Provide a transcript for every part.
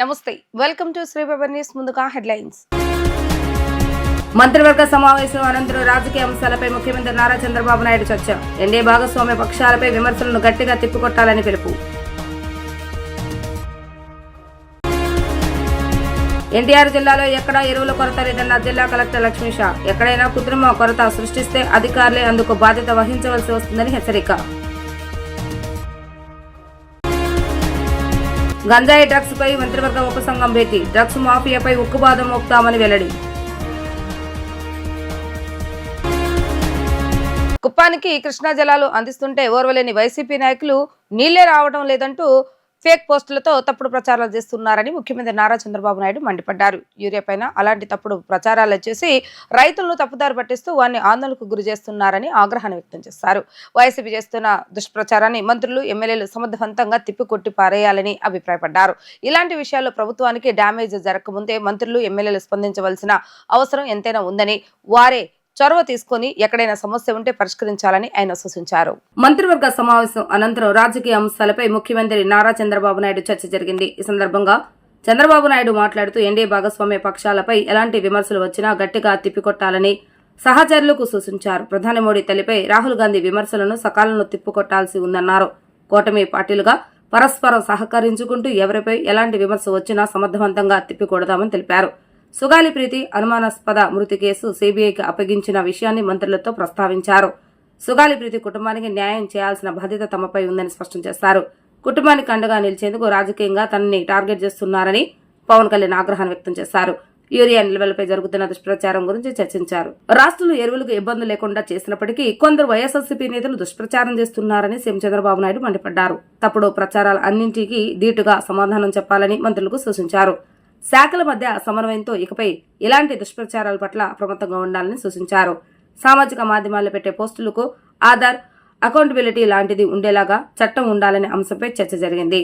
నమస్తే, welcome to శ్రీవెబర్ news. ముందుగా headlines. మంత్రివర్గ సమావేశం అనంతరం రాజకీయ అంశాలపై ముఖ్యమంత్రి నారా చంద్రబాబు నాయుడు చర్చ. ఎన్డీఏ భాగస్వామ్య పక్షాలపై విమర్శలను గట్టిగా తిప్పికొట్టాలని పిలుపు. ఎన్టీఆర్ జిల్లాలో ఎక్కడా ఎరువుల కొరత లేదన్న జిల్లా కలెక్టర్ లక్ష్మీషా. ఎక్కడైనా కృత్రిమ కొరత సృష్టిస్తే అధికారులే అందుకు బాధ్యత వహించవలసి వస్తుందని హెచ్చరిక. గంజాయి డ్రగ్స్ పై మంత్రివర్గ ఉపసంఘం భేటీ. డ్రగ్స్ మాఫియాపై ఉక్కుపాదం మోపుతామని వెల్లడి. కుప్పానికి కృష్ణా జలాలు అందిస్తుంటే ఓర్వలేని వైసీపీ నాయకులు నీళ్లే రావడం లేదంటూ ఫేక్ పోస్టులతో తప్పుడు ప్రచారాలు చేస్తున్నారని ముఖ్యమంత్రి నారా చంద్రబాబు నాయుడు మండిపడ్డారు. యూరియా పైన అలాంటి తప్పుడు ప్రచారాలు చేసి రైతులను తప్పుదారి పట్టిస్తూ వారిని ఆందోళనకు గురి చేస్తున్నారని ఆగ్రహాన్ని వ్యక్తం చేశారు. వైసీపీ చేస్తున్న దుష్ప్రచారాన్ని మంత్రులు, ఎమ్మెల్యేలు సమర్థవంతంగా తిప్పికొట్టి పారేయాలని అభిప్రాయపడ్డారు. ఇలాంటి విషయాల్లో ప్రభుత్వానికి డ్యామేజ్ జరగకముందే మంత్రులు, ఎమ్మెల్యేలు స్పందించవలసిన అవసరం ఎంతైనా ఉందని, వారే చొరవ తీసుకుని ఎక్కడైనా సమస్య ఉంటే పరిష్కరించాలని ఆయన సూచించారు. మంత్రివర్గ సమావేశం అనంతరం రాజకీయ అంశాలపై ముఖ్యమంత్రి నారా చంద్రబాబు నాయుడు చర్చ జరిగింది. ఈ సందర్భంగా చంద్రబాబు నాయుడు మాట్లాడుతూ ఎన్డీఏ భాగస్వామ్య పక్షాలపై ఎలాంటి విమర్శలు వచ్చినా గట్టిగా తిప్పికొట్టాలని సహచరులకు సూచించారు. ప్రధాని మోడీ తల్లిపై రాహుల్ గాంధీ విమర్శలను సకాలంలో తిప్పికొట్టాల్సి ఉందన్నారు. కూటమి పార్టీలుగా పరస్పరం సహకరించుకుంటూ ఎవరిపై ఎలాంటి విమర్శ వచ్చినా సమర్థవంతంగా తిప్పికొడదామని తెలిపారు. సుగాలి ప్రీతి అనుమానాస్పద మృతి కేసు సీబీఐకి అప్పగించిన విషయాన్ని మంత్రులతో ప్రస్తావించారు. సుగాలి ప్రీతి కుటుంబానికి న్యాయం చేయాల్సిన బాధ్యత తమపై ఉందని స్పష్టం చేశారు. కుటుంబానికి అండగా నిలిచేందుకు రాజకీయంగా తనని టార్గెట్ చేస్తున్నారని పవన్ కళ్యాణ్ ఆగ్రహాన్ని వ్యక్తం చేశారు. యూరియా నిల్వలపై జరుగుతున్న దుష్ప్రచారం గురించి చర్చించారు. రాష్ట్రంలో ఎరువులకు ఇబ్బందులు లేకుండా చేసినప్పటికీ కొందరు వైఎస్ఆర్సీపీ నేతలు దుష్ప్రచారం చేస్తున్నారని సీఎం చంద్రబాబు నాయుడు మండిపడ్డారు. తప్పుడు ప్రచారాలు అన్నింటికీ ధీటుగా సమాధానం చెప్పాలని మంత్రులకు సూచించారు. శాఖల మధ్య సమన్వయంతో ఇకపై ఇలాంటి దుష్ప్రచారాల పట్ల అప్రమత్తంగా ఉండాలని సూచించారు. సామాజిక మాధ్యమాల్లో పెట్టే పోస్టులకు ఆధార్, అకౌంటబిలిటీ లాంటిది ఉండేలాగా చట్టం ఉండాలనే అంశంపై చర్చ జరిగింది.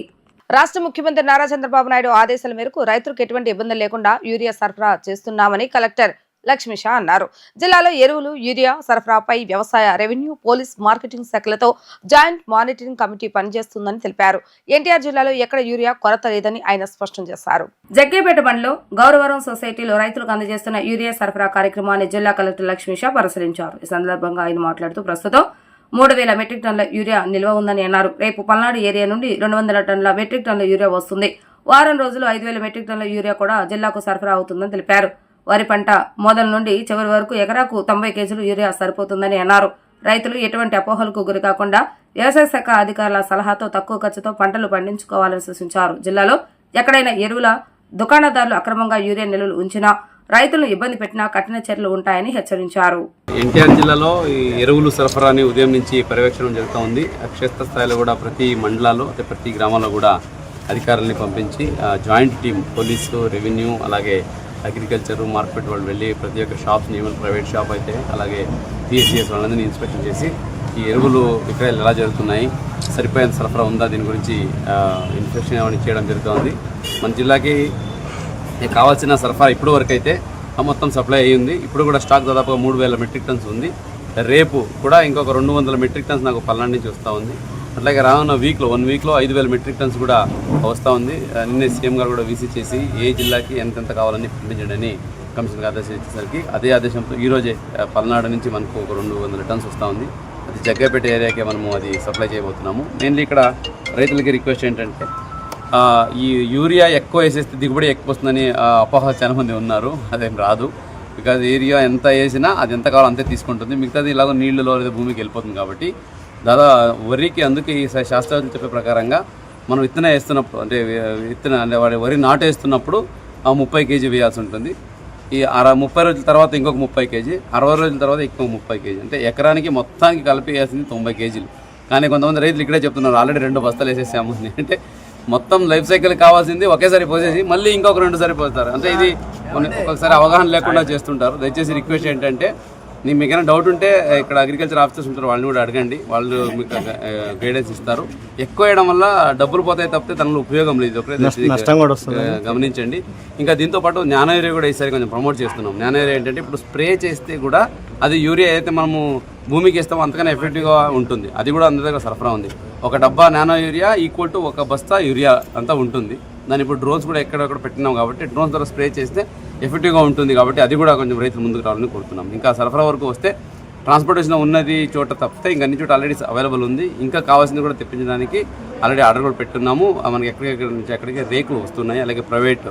రాష్ట్ర ముఖ్యమంత్రి నారా చంద్రబాబు నాయుడు ఆదేశాల మేరకు రైతులకు ఎటువంటి ఇబ్బందులు లేకుండా యూరియా సరఫరా చేస్తున్నామని కలెక్టర్ లక్ష్మీషా అన్నారు. జిల్లాలో ఎరువులు, యూరియా సరఫరాపై వ్యవసాయ, రెవెన్యూ, పోలీస్, మార్కెటింగ్ శాఖలతో జాయింట్ మానిటరింగ్ కమిటీ పనిచేస్తుందని తెలిపారు. ఎన్టీఆర్ జిల్లాలో ఎక్కడ యూరియా కొరత లేదని ఆయన స్పష్టం చేశారు. జగ్గేపేట మండలం గౌరవరం సొసైటీలో రైతులకు అందజేస్తున్న యూరియా సరఫరా కార్యక్రమాన్ని జిల్లా కలెక్టర్ లక్ష్మీషా పరిశీలించారు. ఈ సందర్భంగా ఆయన మాట్లాడుతూ ప్రస్తుతం 3000 మెట్రిక్ టన్నుల యూరియా నిల్వ ఉందని అన్నారు. రేపు పల్నాడు ఏరియా నుండి 200 టన్నుల మెట్రిక్ టన్నుల యూరియా వస్తుంది. వారం రోజులు 5000 మెట్రిక్ టన్నుల యూరియా కూడా జిల్లాకు సరఫరా అవుతుందని తెలిపారు. వరి పంట మొదల నుండి చివరి వరకు ఎకరాకు 90 కేజీలు యూరియా సరిపోతుందని అన్నారు. రైతులు ఎటువంటి అపోహలకు గురికాకుండా వ్యవసాయ శాఖ అధికారుల సలహాతో తక్కువ ఖర్చుతో పంటలు పండించుకోవాలని సూచించారు. జిల్లాలో ఎక్కడైనా ఎరువుల దుకాణదారులు అక్రమంగా యూరియా నిల్వలు ఉంచినా, రైతులను ఇబ్బంది పెట్టినా కఠిన చర్యలు ఉంటాయని హెచ్చరించారు. ఎన్టీఆర్ జిల్లాలో ఈ ఎరువులు సరఫరాని ఉదయం నుంచి పర్యవేక్షణ జరుగుతూ ఉంది. క్షేత్రస్థాయిలో కూడా ప్రతి మండలాల్లో, ప్రతి గ్రామాల్లో కూడా అధికారులని పంపించి జాయింట్ టీం పోలీసు, రెవెన్యూ, అలాగే అగ్రికల్చర్, మార్కెట్ వాళ్ళు వెళ్ళి ప్రతి ఒక్క షాప్స్, ఈవెన్ ప్రైవేట్ షాప్ అయితే అలాగే పిఎస్సిఎస్ వాళ్ళందరినీ ఇన్స్పెక్షన్ చేసి ఈ ఎరువులు విక్రయాలు ఎలా జరుగుతున్నాయి, సరిపోయేంత సరఫరా ఉందా, దీని గురించి ఇన్స్పెక్షన్ ఏమైనా చేయడం జరుగుతుంది. మన జిల్లాకి కావాల్సిన సరఫరా ఇప్పుడు వరకు అయితే మొత్తం సప్లై అయ్యింది. ఇప్పుడు కూడా స్టాక్ దాదాపుగా 3000 మెట్రిక్ టన్స్ ఉంది. రేపు కూడా ఇంకొక 200 మెట్రిక్ టన్స్ నాకు పల్నాడు నుంచి వస్తూ ఉంది. అట్లాగే రానున్న వన్ వీక్లో 5000 మెట్రిక్ టన్స్ కూడా వస్తూ ఉంది. నిన్నే సీఎం గారు కూడా వీసీ చేసి ఏ జిల్లాకి ఎంతెంత కావాలని పంపించండి అని కమిషనర్కి ఆదేశం ఇచ్చేసరికి అదే ఆదేశంతో ఈరోజే పల్నాడు నుంచి మనకు ఒక 200 టన్స్ వస్తూ ఉంది. అది జగ్గేపేట ఏరియాకే మనము అది సప్లై చేయబోతున్నాము. మెయిన్లీ ఇక్కడ రైతులకి రిక్వెస్ట్ ఏంటంటే ఈ యూరియా ఎక్కువ వేసేస్తే దిగుబడి ఎక్కువ వస్తుందని అపోహ చాలా మంది ఉన్నారు. అదేం రాదు. బికాజ్ ఏరియా ఎంత వేసినా అది ఎంత కావాలో అంతే తీసుకుంటుంది. మిగతాది ఇలాగో నీళ్ళలో లేదా భూమికి వెళ్ళిపోతుంది. కాబట్టి వరికి అందుకే ఈ శాస్త్రవేత్తలు చెప్పే ప్రకారంగా మనం విత్తనం వేస్తున్నప్పుడు అంటే వాడి వరి నాటు వేస్తున్నప్పుడు 30 కేజీ వేయాల్సి ఉంటుంది. ఈ 30 రోజుల తర్వాత ఇంకొక 30 కేజీ, 60 రోజుల తర్వాత ఇంకొక 30 కేజీ, అంటే ఎకరానికి మొత్తానికి కలిపి వేయాల్సింది 90 కేజీలు. కానీ కొంతమంది రైతులు ఇక్కడే చెప్తున్నారు ఆల్రెడీ 2 బస్తాలు వేసేసాము అంటే మొత్తం లైఫ్ సైకిల్ కావాల్సింది ఒకేసారి పోసేసి మళ్ళీ ఇంకొక 2 సారి పోస్తారు. అంటే ఇది ఒక్కొక్కసారి అవగాహన లేకుండా చేస్తుంటారు. దయచేసి రిక్వెస్ట్ ఏంటంటే మీకు ఏమైనా డౌట్ ఉంటే ఇక్కడ అగ్రికల్చర్ ఆఫీసర్స్ ఉంటారు, వాళ్ళని కూడా అడగండి. వాళ్ళు మీకు గైడెన్స్ ఇస్తారు. ఎక్కువ వేయడం వల్ల డబ్బులు పోతాయి తప్పితే దానిలో ఉపయోగం లేదు. ఒకటే గమనించండి. ఇంకా దీంతో పాటు జ్ఞాన యూరియా కూడా ఈసారి కొంచెం ప్రమోట్ చేస్తున్నాం. జ్ఞాన యూరియా ఏంటంటే ఇప్పుడు స్ప్రే చేస్తే కూడా అది యూరియా అయితే మనము భూమికి ఇస్తామో అంతకన్నా ఎఫెక్టివ్గా ఉంటుంది. అది కూడా అందరి దగ్గర సరఫరా ఉంది. ఒక డబ్బా నానో యూరియా ఈక్వల్ టు 1 బస్తా యూరియా అంతా ఉంటుంది. దాని ఇప్పుడు డ్రోన్స్ కూడా ఎక్కడెక్కడ పెట్టినాం కాబట్టి డ్రోన్స్ ద్వారా స్ప్రే చేస్తే ఎఫెక్టివ్గా ఉంటుంది కాబట్టి అది కూడా కొంచెం రైతులు ముందుకు రావాలని కోరుతున్నాం. ఇంకా సరఫరా వరకు వస్తే ట్రాన్స్పోర్టేషన్ ఉన్నది చోట తప్పితే ఇంకా అన్ని చోట ఆల్రెడీ అవైలబుల్ ఉంది. ఇంకా కావాల్సింది కూడా తెప్పించడానికి ఆల్రెడీ ఆర్డర్ కూడా పెట్టున్నాము. మనకి ఎక్కడికెక్కడ నుంచి అక్కడికి రేకులు వస్తున్నాయి, అలాగే ప్రైవేట్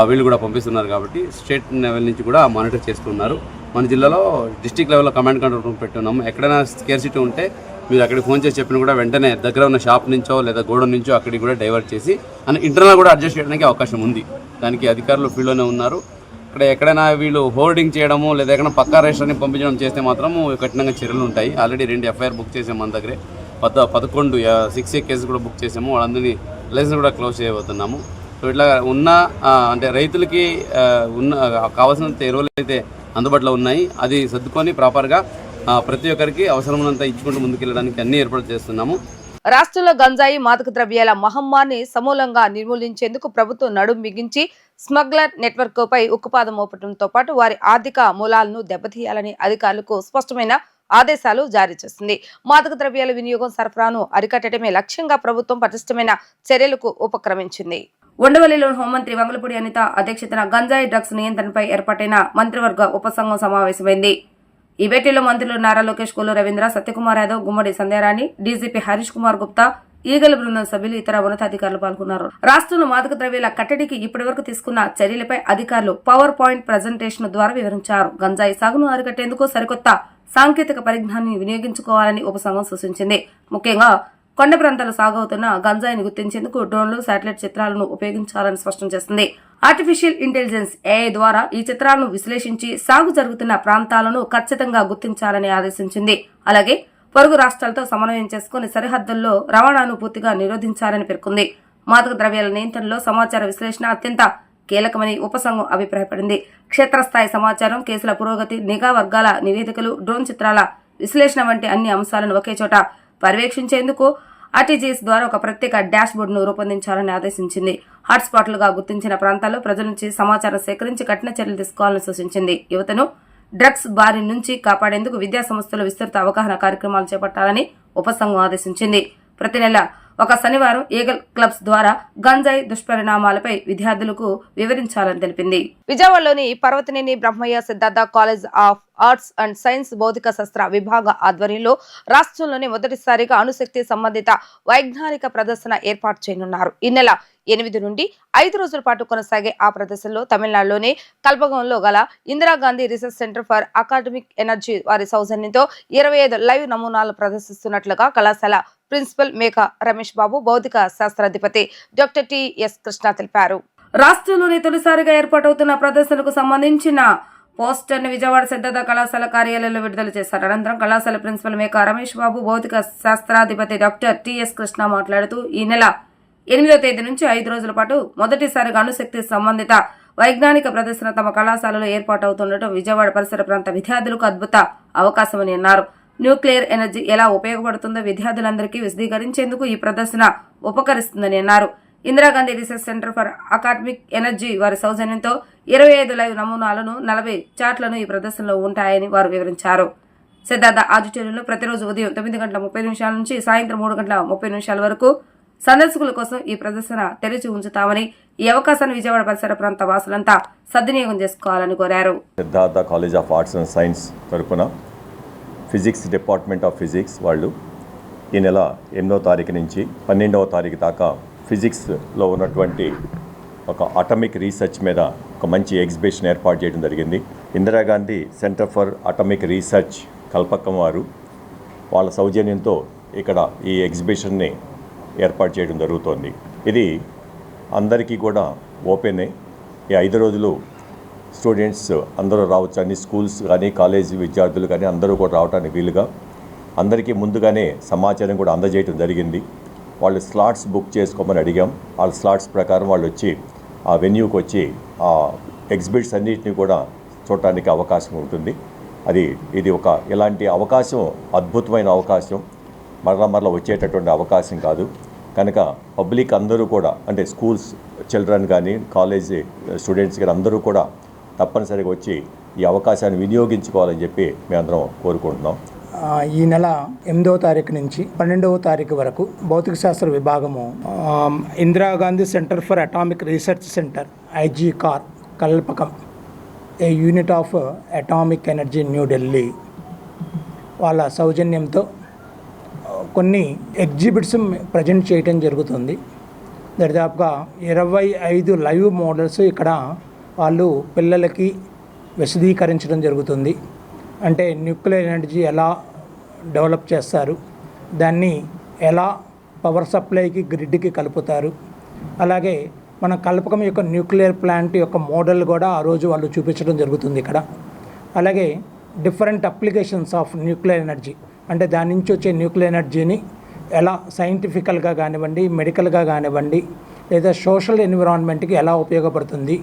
వీళ్ళు కూడా పంపిస్తున్నారు కాబట్టి స్టేట్ లెవెల్ నుంచి కూడా మానిటర్ చేస్తున్నారు. మన జిల్లాలో డిస్ట్రిక్ట్ లెవెల్లో కమాండ్ కంట్రోల్ రూమ్ పెట్టున్నాము. ఎక్కడైనా స్కేర్సిటీ ఉంటే మీరు అక్కడికి ఫోన్ చేసి చెప్పిన కూడా వెంటనే దగ్గర ఉన్న షాప్ నుంచో లేదా గోడౌన్ నుంచో అక్కడికి కూడా డైవర్ట్ చేసి అండ్ ఇంటర్నల్ కూడా అడ్జస్ట్ చేయడానికి అవకాశం ఉంది. దానికి అధికారులు ఫీల్డ్లోనే ఉన్నారు. ఇక్కడ ఎక్కడైనా వీళ్ళు హోర్డింగ్ చేయడము లేదా ఎక్కడైనా పక్కా రిజిస్టర్ని పంపించడం చేస్తే మాత్రము కఠినంగా చర్యలు ఉంటాయి. ఆల్రెడీ 2 ఎఫ్ఐఆర్ బుక్ చేసాము మన దగ్గరే. 11 6A కేసు కూడా బుక్ చేసాము. వాళ్ళందరినీ లైసెన్స్ కూడా క్లోజ్ చేయబోతున్నాము. సో ఇట్లా ఉన్న అంటే రైతులకి ఉన్న కావాల్సినంత ఎరువులు అయితే అందుబాటులో ఉన్నాయి. అది సర్దుకొని ప్రాపర్గా ప్రతి ఒక్కరికి అవసరమైనంత ఇచ్చుకుంటూ ముందుకెళ్ళడానికి అన్ని ఏర్పాట్లు చేస్తున్నాము. రాష్ట్రంలో గంజాయి మాదక ద్రవ్యాల మహమ్మారిని సమూలంగా నిర్మూలించేందుకు ప్రభుత్వం నడుం బిగించి స్మగ్లర్ నెట్వర్క్ పై ఉక్కుపాదం మోపడంతో పాటు వారి ఆర్థిక మూలాలను దెబ్బతీయాలని అధికారులకు స్పష్టమైన ఆదేశాలు జారీ చేసింది. మాదక ద్రవ్యాల వినియోగం సరఫరాను అరికట్టడమే లక్ష్యంగా ప్రభుత్వం పటిష్టమైన చర్యలకు ఉపక్రమించింది. ఉండవల్లిలో హోంమంత్రి వంగలపూడి అనిత అధ్యక్షతన గంజాయి డ్రగ్స్ నియంత్రణపై ఏర్పాటైన మంత్రివర్గ ఉపసంఘం సమావేశమైంది. ఈ భేటీలో మంత్రులు నారా లోకేష్, కొల్లు రవీంద్ర, సత్యకుమార్ యాదవ్, గుమ్మడి సంధ్యారాణి, డీజీపీ హరీష్ కుమార్ గుప్తా, ఈగల బృందం సభ్యులు, ఇతర ఉన్నతాధికారులు పాల్గొన్నారు. రాష్ట్రంలో మాదక ద్రవ్యాల కట్టడికి ఇప్పటివరకు తీసుకున్న చర్యలపై అధికారులు పవర్ పాయింట్ ప్రజెంటేషన్ ద్వారా వివరించారు. గంజాయి సాగును అరికట్టేందుకు సరికొత్త సాంకేతిక పరిజ్ఞానాన్ని వినియోగించుకోవాలని ఉపసంఘం సూచించింది. ముఖ్యంగా కొండ ప్రాంతాలు సాగవుతున్న గంజాయిని గుర్తించేందుకు డ్రోన్లు, శాటిలైట్ చిత్రాలను ఉపయోగించాలని స్పష్టం చేసింది. ఆర్టిఫిషియల్ ఇంటెలిజెన్స్ AI ద్వారా ఈ చిత్రాలను విశ్లేషించి సాగు జరుగుతున్న ప్రాంతాలను ఖచ్చితంగా గుర్తించాలని ఆదేశించింది. అలాగే పొరుగు రాష్ట్రాలతో సమన్వయం చేసుకుని సరిహద్దుల్లో రవాణాను పూర్తిగా నిరోధించాలని పేర్కొంది. మాదక ద్రవ్యాల నియంత్రణలో సమాచార విశ్లేషణ అత్యంత కీలకమని ఉపసంఘం అభిప్రాయపడింది. క్షేత్రస్థాయి సమాచారం, కేసుల పురోగతి, నిఘా వర్గాల నివేదికలు, డ్రోన్ చిత్రాల విశ్లేషణ వంటి అన్ని అంశాలను ఒకే చోట పర్యవేక్షించేందుకు ఆర్టీజీఎస్ ద్వారా ఒక ప్రత్యేక డాష్ బోర్డును రూపొందించాలని ఆదేశించింది. హాట్స్పాట్లుగా గుర్తించిన ప్రాంతాల్లో ప్రజల నుంచి సమాచారం సేకరించి కఠిన చర్యలు తీసుకోవాలని సూచించింది. యువతను డ్రగ్స్ బారి నుంచి కాపాడేందుకు విద్యా సంస్థలు విస్తృత అవగాహన కార్యక్రమాలు చేపట్టాలని ఉపసంఘం ఆదేశించింది. ప్రతి నెల ఒక శనివారం ఈగల్ క్లబ్స్ ద్వారా గంజాయి దుష్పరిణామాలపై విద్యార్థులకు వివరించాలని తెలిపింది. విజయవాడలోని Parvataneni Brahmaiah Siddhartha college of arts and science భౌతిక శాస్త్ర విభాగ ఆధ్వర్యంలో రాష్ట్రంలోని మొదటిసారిగా అణుశక్తి సంబంధిత వైజ్ఞానిక ప్రదర్శన ఏర్పాటు చేయనున్నారు. ఈ నెల 8 నుండి 5 రోజుల పాటు కొనసాగే ఆ ప్రదర్శనలో తమిళనాడులోని కల్పగంలో గల Indira Gandhi research centre for academic energy వారి సౌజన్యంతో 25 లైవ్ నమూనాలు ప్రదర్శిస్తున్నట్లుగా కళాశాల ప్రిన్సిపల్ మేక రమేష్ బాబు, భౌతిక శాస్త్రాధిపతి డాక్టర్ టి.ఎస్. కృష్ణ తెలిపారు. రాష్ట్రంలోని తొలిసారిగా ఏర్పాటవుతున్న ప్రదర్శనకు సంబంధించిన పోస్టర్ను విజయవాడ సిద్ధార్థ కళాశాల కార్యాలయంలో విడుదల చేశారు. అనంతరం కళాశాల ప్రిన్సిపల్ మేక రమేష్ బాబు, భౌతిక శాస్త్రాధిపతి డాక్టర్ టి.ఎస్. కృష్ణ మాట్లాడుతూ ఈ నెల 8వ తేదీ నుంచి 5 రోజుల పాటు మొదటిసారిగా అణుశక్తి సంబంధిత వైజ్ఞానిక ప్రదర్శన తమ కళాశాలలో ఏర్పాటవుతుండటం విజయవాడ పరిసర ప్రాంత విద్యార్థులకు అద్భుత అవకాశమని అన్నారు. న్యూక్లియర్ ఎనర్జీ ఎలా ఉపయోగపడుతుందో విద్యార్థులందరికీ విశదీకరించేందుకు ఈ ప్రదర్శన ఉపకరిస్తుందని అన్నారు. Indira Gandhi research centre for academic energy వారి సౌజన్యంతో 25 లైవ్ నమూనాలను, 40 చార్ట్లను ఈ ప్రదర్శనలో ఉంటాయని వారు వివరించారు. సిద్ధార్థ ఆడిటోరియంలో ప్రతిరోజు ఉదయం 9:30 నుంచి సాయంత్రం 3:30 వరకు సందర్శకుల కోసం ఈ ప్రదర్శన తెరిచి ఉంచుతామని, ఈ అవకాశాన్ని విజయవాడ పరిసర ప్రాంత వాసులంతా సద్వినియోగం చేసుకోవాలని కోరారు. Siddhartha college of arts and science తరపున ఫిజిక్స్ డిపార్ట్మెంట్ ఆఫ్ ఫిజిక్స్ వాళ్ళు ఈ నెల 8వ తారీఖు నుంచి 12వ తారీఖు దాకా ఫిజిక్స్లో ఉన్నటువంటి ఒక అటామిక్ రీసెర్చ్ మీద ఒక మంచి ఎగ్జిబిషన్ ఏర్పాటు చేయడం జరిగింది. Indira Gandhi centre for atomic research Kalpakkam వారు వాళ్ళ సౌజన్యంతో ఇక్కడ ఈ ఎగ్జిబిషన్ని ఏర్పాటు చేయడం జరుగుతోంది. ఇది అందరికీ కూడా ఓపెనే. ఈ 5 రోజులు స్టూడెంట్స్ అందరూ రావచ్చు. అన్ని స్కూల్స్ కానీ కాలేజీ విద్యార్థులు కానీ అందరూ కూడా రావడానికి వీలుగా అందరికీ ముందుగానే సమాచారం కూడా అందజేయడం జరిగింది. వాళ్ళు స్లాట్స్ బుక్ చేసుకోమని అడిగాం. వాళ్ళ స్లాట్స్ ప్రకారం వాళ్ళు వచ్చి ఆ వెన్యూకి వచ్చి ఆ ఎగ్జిబిట్స్ అన్నింటినీ కూడా చూడటానికి అవకాశం ఉంటుంది. ఇది ఒక ఇలాంటి అవకాశం అద్భుతమైన అవకాశం, మరలా వచ్చేటటువంటి అవకాశం కాదు. కనుక పబ్లిక్ అందరూ కూడా, అంటే స్కూల్స్ చిల్డ్రన్ కానీ కాలేజీ స్టూడెంట్స్ కానీ అందరూ కూడా తప్పనిసరిగా వచ్చి ఈ అవకాశాన్ని వినియోగించుకోవాలని చెప్పి మేమందరం కోరుకుంటున్నాం. ఈ నెల 8వ తారీఖు నుంచి 12వ తారీఖు వరకు భౌతిక శాస్త్ర విభాగము Indira Gandhi centre for atomic research centre IGCAR Kalpakkam A unit of atomic energy New Delhi వాళ్ళ సౌజన్యంతో కొన్ని ఎగ్జిబిట్స్ ప్రజెంట్ చేయడం జరుగుతుంది. దరిదాపుగా 25 లైవ్ మోడల్స్ ఇక్కడ వాళ్ళు పిల్లలకి విశదీకరించడం జరుగుతుంది. అంటే న్యూక్లియర్ ఎనర్జీ ఎలా డెవలప్ చేస్తారు, దాన్ని ఎలా పవర్ సప్లైకి గ్రిడ్కి కలుపుతారు, అలాగే మన కల్పకం యొక్క న్యూక్లియర్ ప్లాంట్ యొక్క మోడల్ కూడా ఆ రోజు వాళ్ళు చూపించడం జరుగుతుంది ఇక్కడ. అలాగే different applications of nuclear energy, అంటే దాని నుంచి వచ్చే న్యూక్లియర్ ఎనర్జీని ఎలా సైంటిఫికల్గా కానివ్వండి, మెడికల్గా కానివ్వండి, లేదా సోషల్ ఎన్విరాన్మెంట్కి ఎలా ఉపయోగపడుతుంది,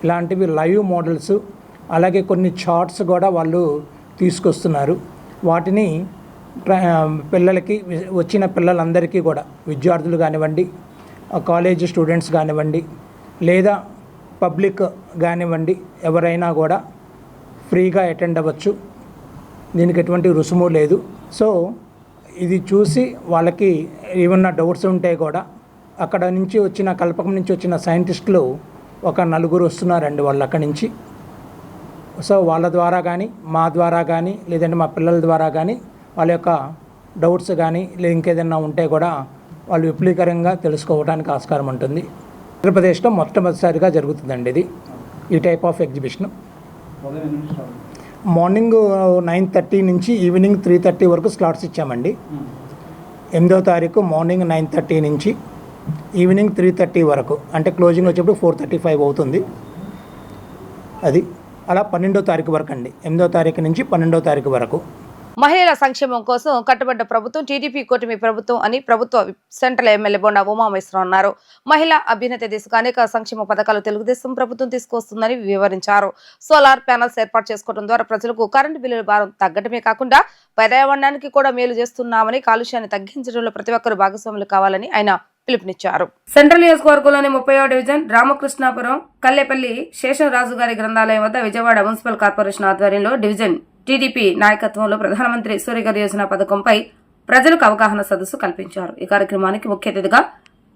ఇలాంటివి లైవ్ మోడల్స్, అలాగే కొన్ని చార్ట్స్ కూడా వాళ్ళు తీసుకొస్తున్నారు. వాటిని పిల్లలకి, వచ్చిన పిల్లలందరికీ కూడా, విద్యార్థులు కానివ్వండి, కాలేజ్ స్టూడెంట్స్ కానివ్వండి, లేదా పబ్లిక్ కానివ్వండి, ఎవరైనా కూడా ఫ్రీగా అటెండ్ అవ్వచ్చు. దీనికి ఎటువంటి రుసుము లేదు. సో ఇది చూసి వాళ్ళకి ఏమన్నా డౌట్స్ ఉంటే కూడా అక్కడ నుంచి వచ్చిన కల్పకం నుంచి వచ్చిన సైంటిస్టులు ఒక 4 వస్తున్నారండి వాళ్ళు అక్కడి నుంచి. సో వాళ్ళ ద్వారా కానీ, మా ద్వారా కానీ, లేదంటే మా పిల్లల ద్వారా కానీ వాళ్ళ యొక్క డౌట్స్ కానీ లేదా ఇంకేదన్నా ఉంటే కూడా వాళ్ళు విపులీకరంగా తెలుసుకోవడానికి ఆస్కారం ఉంటుంది. ఆంధ్రప్రదేశ్లో మొట్టమొదటిసారిగా జరుగుతుందండి ఇది, ఈ టైప్ ఆఫ్ ఎగ్జిబిషన్. మార్నింగ్ 9:30 నుంచి ఈవినింగ్ 3:30 వరకు స్లాట్స్ ఇచ్చామండి. 8వ తారీఖు మార్నింగ్ 9:30 నుంచి ఈవినింగ్ 3:30 వరకు, అంటే క్లోజింగ్ వచ్చేప్పుడు 4:35 అవుతుంది. అది అలా 12వ తారీఖు వరకు అండి. 8వ తారీఖు నుంచి 12వ తారీఖు వరకు. మహిళల సంక్షేమం కోసం కట్టుబడ్డ ప్రభుత్వం టీడీపీ కూటమి ప్రభుత్వం అని ప్రభుత్వ సెంట్రల్ ఎమ్మెల్యే బొండా ఉమామహేశ్వరరావు అన్నారు. మహిళా అభ్యున్నతి దిశగా అనేక సంక్షేమ పథకాలు తెలుగుదేశం ప్రభుత్వం తీసుకొస్తుందని వివరించారు. సోలార్ ప్యానల్స్ ఏర్పాటు చేసుకోవడం ద్వారా ప్రజలకు కరెంటు బిల్లుల భారం తగ్గడమే కాకుండా పర్యావరణానికి కూడా మేలు చేస్తున్నామని, కాలుష్యాన్ని తగ్గించడంలో ప్రతి ఒక్కరూ భాగస్వాములు కావాలని ఆయన పిలుపునిచ్చారు. సెంట్రల్ నియోజకవర్గంలోని 30వ డివిజన్ రామకృష్ణాపురం కల్లేపల్లి శేషరాజు గారి గ్రంథాలయం వద్ద విజయవాడ మున్సిపల్ కార్పొరేషన్ ఆధ్వర్యంలో డివిజన్ టీడీపీ నాయకత్వంలో ప్రధానమంత్రి సూర్యఘర్ యోజన పథకంపై ప్రజలకు అవగాహన సదస్సు కల్పించారు. ఈ కార్యక్రమానికి ముఖ్య అతిథిగా